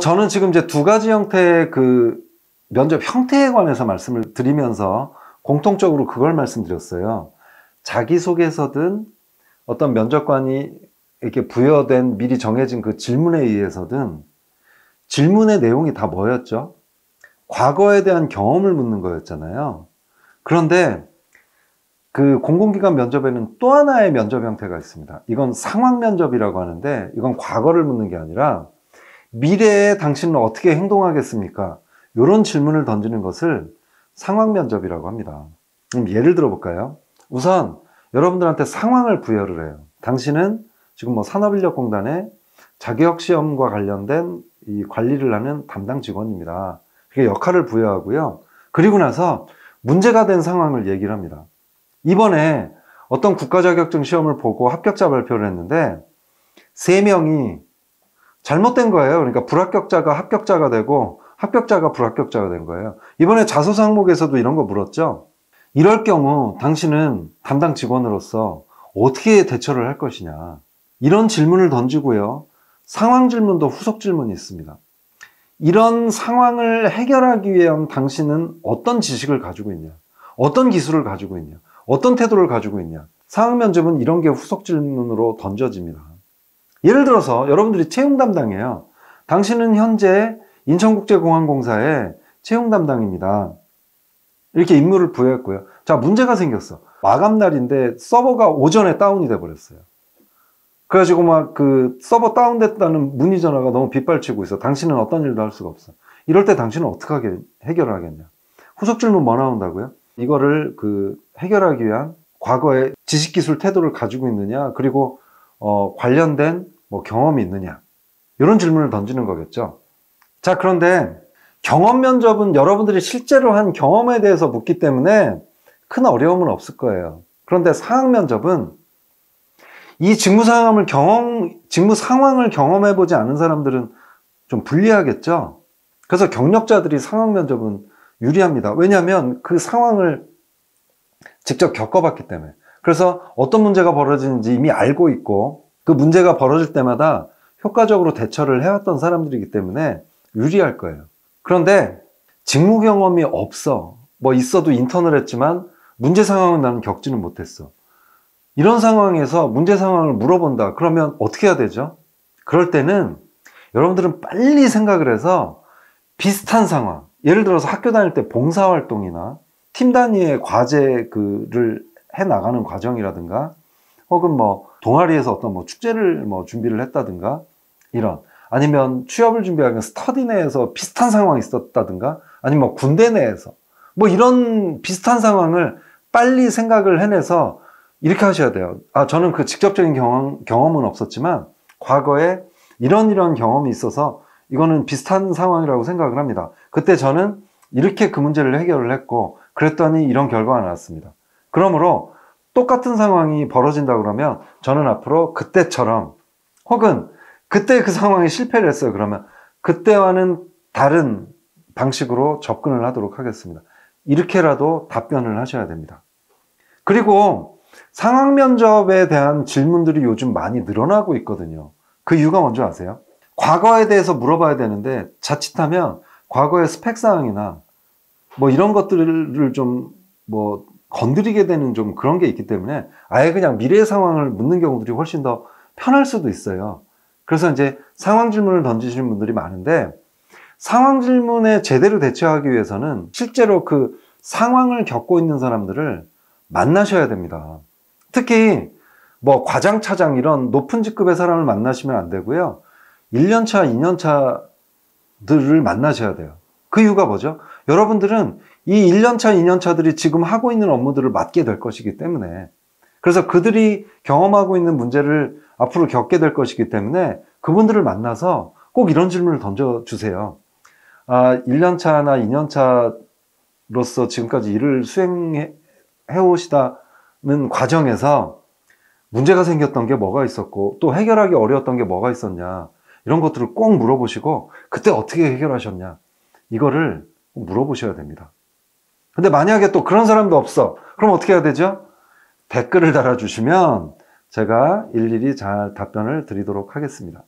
저는 지금 이제 두 가지 형태의 그 면접 형태에 관해서 말씀을 드리면서 공통적으로 그걸 말씀드렸어요. 자기소개서든 어떤 면접관이 이렇게 부여된 미리 정해진 그 질문에 의해서든 질문의 내용이 다 뭐였죠? 과거에 대한 경험을 묻는 거였잖아요. 그런데 그 공공기관 면접에는 또 하나의 면접 형태가 있습니다. 이건 상황 면접이라고 하는데 이건 과거를 묻는 게 아니라 미래에 당신은 어떻게 행동하겠습니까? 이런 질문을 던지는 것을 상황 면접이라고 합니다. 그럼 예를 들어 볼까요? 우선 여러분들한테 상황을 부여를 해요. 당신은 지금 뭐 산업인력공단의 자격시험과 관련된 이 관리를 하는 담당 직원입니다. 그게 역할을 부여하고요. 그리고 나서 문제가 된 상황을 얘기를 합니다. 이번에 어떤 국가자격증 시험을 보고 합격자 발표를 했는데 3명이 잘못된 거예요. 그러니까 불합격자가 합격자가 되고 합격자가 불합격자가 된 거예요. 이번에 자소서 항목에서도 이런 거 물었죠. 이럴 경우 당신은 담당 직원으로서 어떻게 대처를 할 것이냐. 이런 질문을 던지고요. 상황 질문도 후속 질문이 있습니다. 이런 상황을 해결하기 위한 당신은 어떤 지식을 가지고 있냐. 어떤 기술을 가지고 있냐. 어떤 태도를 가지고 있냐. 상황 면접은 이런 게 후속 질문으로 던져집니다. 예를 들어서 여러분들이 채용 담당이에요. 당신은 현재 인천국제공항공사의 채용 담당입니다. 이렇게 임무를 부여했고요. 자, 문제가 생겼어. 마감날인데 서버가 오전에 다운이 돼 버렸어요. 그래가지고 막 그 서버 다운됐다는 문의 전화가 너무 빗발치고 있어. 당신은 어떤 일도 할 수가 없어. 이럴 때 당신은 어떻게 해결을 하겠냐. 후속 질문 뭐 나온다고요? 이거를 그 해결하기 위한 과거의 지식, 기술, 태도를 가지고 있느냐, 그리고 관련된 뭐 경험이 있느냐, 이런 질문을 던지는 거겠죠. 자, 그런데 경험 면접은 여러분들이 실제로 한 경험에 대해서 묻기 때문에 큰 어려움은 없을 거예요. 그런데 상황 면접은 이 직무 상황을 경험해보지 않은 사람들은 좀 불리하겠죠. 그래서 경력자들이 상황 면접은 유리합니다. 왜냐하면 그 상황을 직접 겪어봤기 때문에. 그래서 어떤 문제가 벌어지는지 이미 알고 있고 그 문제가 벌어질 때마다 효과적으로 대처를 해왔던 사람들이기 때문에 유리할 거예요. 그런데 직무 경험이 없어. 뭐 있어도 인턴을 했지만 문제 상황은 나는 겪지는 못했어. 이런 상황에서 문제 상황을 물어본다. 그러면 어떻게 해야 되죠? 그럴 때는 여러분들은 빨리 생각을 해서 비슷한 상황, 예를 들어서 학교 다닐 때 봉사활동이나 팀 단위의 과제를 해나가는 과정이라든가 혹은 뭐 동아리에서 어떤 뭐 축제를 뭐 준비를 했다든가 이런, 아니면 취업을 준비하는 스터디 내에서 비슷한 상황이 있었다든가 아니면 뭐 군대 내에서 뭐 이런 비슷한 상황을 빨리 생각을 해내서 이렇게 하셔야 돼요. 저는 그 직접적인 경험은 없었지만 과거에 이런 경험이 있어서 이거는 비슷한 상황이라고 생각을 합니다. 그때 저는 이렇게 그 문제를 해결을 했고 그랬더니 이런 결과가 나왔습니다. 그러므로 똑같은 상황이 벌어진다 그러면 저는 앞으로 그때처럼, 혹은 그때 그 상황에 실패를 했어요. 그러면 그때와는 다른 방식으로 접근을 하도록 하겠습니다. 이렇게라도 답변을 하셔야 됩니다. 그리고 상황 면접에 대한 질문들이 요즘 많이 늘어나고 있거든요. 그 이유가 뭔지 아세요? 과거에 대해서 물어봐야 되는데 자칫하면 과거의 스펙사항이나 뭐 이런 것들을 좀 뭐 건드리게 되는 좀 그런 게 있기 때문에 아예 그냥 미래 상황을 묻는 경우들이 훨씬 더 편할 수도 있어요. 그래서 이제 상황 질문을 던지시는 분들이 많은데, 상황 질문에 제대로 대처하기 위해서는 실제로 그 상황을 겪고 있는 사람들을 만나셔야 됩니다. 특히 뭐 과장, 차장 이런 높은 직급의 사람을 만나시면 안 되고요. 1년차, 2년차들을 만나셔야 돼요. 그 이유가 뭐죠? 여러분들은 이 1년차, 2년차들이 지금 하고 있는 업무들을 맡게 될 것이기 때문에, 그래서 그들이 경험하고 있는 문제를 앞으로 겪게 될 것이기 때문에 그분들을 만나서 꼭 이런 질문을 던져주세요. 1년차나 2년차로서 지금까지 일을 수행해 오시다는 과정에서 문제가 생겼던 게 뭐가 있었고 또 해결하기 어려웠던 게 뭐가 있었냐, 이런 것들을 꼭 물어보시고 그때 어떻게 해결하셨냐, 이거를 물어보셔야 됩니다. 근데 만약에 또 그런 사람도 없어. 그럼 어떻게 해야 되죠? 댓글을 달아주시면 제가 일일이 잘 답변을 드리도록 하겠습니다.